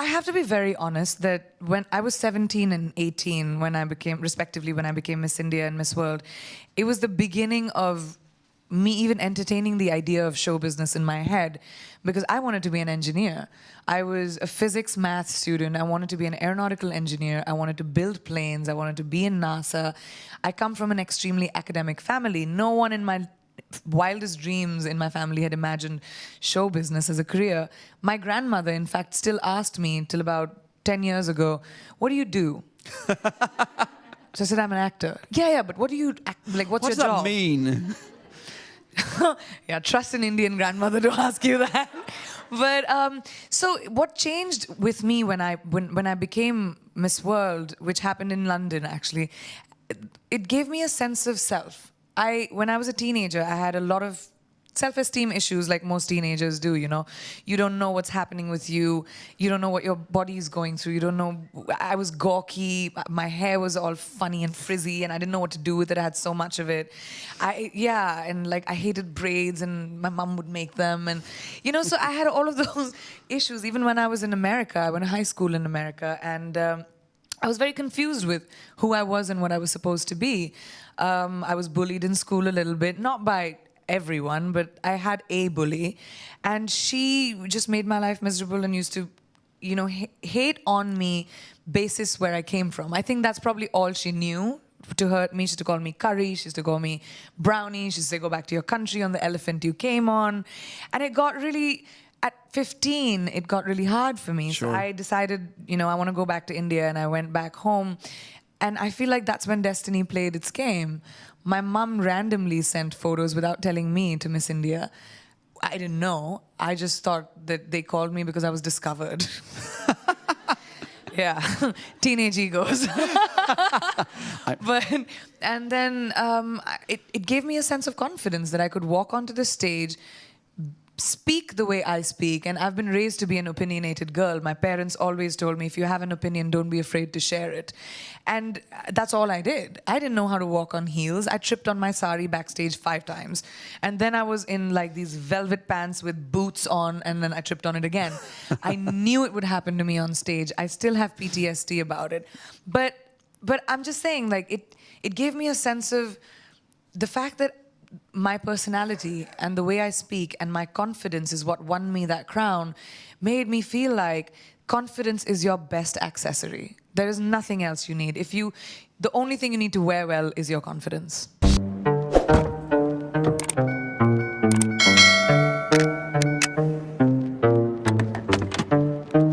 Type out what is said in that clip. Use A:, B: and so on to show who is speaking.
A: I have to be very honest that when I was 17 and 18, when I became, respectively, when I became Miss India and Miss World, it was the beginning of me even entertaining the idea of show business in my head, because I wanted to be an engineer. I was a physics math student. I wanted to be an aeronautical engineer. I wanted to build planes. I wanted to be in NASA. I come from an extremely academic family. No one in my wildest dreams in my family had imagined show business as a career. My grandmother, in fact, still asked me till about 10 years ago, "What do you do?" So I said, "I'm an actor." Yeah, but what do you act, like? What's your job?
B: What does that mean?
A: Yeah, trust an Indian grandmother to ask you that. But so what changed with me when I became Miss World, which happened in London actually, it gave me a sense of self. When I was a teenager, I had a lot of self-esteem issues, like most teenagers do, you know. You don't know what's happening with you. You don't know what your body is going through. You don't know. I was gawky. My hair was all funny and frizzy, and I didn't know what to do with it. I had so much of it. And like I hated braids, and my mom would make them, and you know. So I had all of those issues. Even when I was in America, I went to high school in America, and I was very confused with who I was and what I was supposed to be. I was bullied in school a little bit, not by everyone, but I had a bully, and she just made my life miserable and used to, you know, hate on me basis where I came from. I think that's probably all she knew to hurt me. She used to call me curry, she used to call me brownie, she used to say, "Go back to your country on the elephant you came on." And it got really, at 15, it got really hard for me.
B: Sure.
A: So I decided, you know, I want to go back to India, and I went back home. And I feel like that's when destiny played its game. My mum randomly sent photos without telling me to Miss India. I didn't know. I just thought that they called me because I was discovered. Yeah, teenage egos. And then it gave me a sense of confidence that I could walk onto the stage, speak the way I speak. And I've been raised to be an opinionated girl. My parents always told me, if you have an opinion, don't be afraid to share it. And that's all I did. I didn't know how to walk on heels. I tripped on my sari backstage 5 times. And then I was in like these velvet pants with boots on, and then I tripped on it again. I knew it would happen to me on stage. I still have PTSD about it. But I'm just saying, like, it gave me a sense of the fact that my personality and the way I speak and my confidence is what won me that crown, made me feel like confidence is your best accessory. There is nothing else you need. The only thing you need to wear well is your confidence.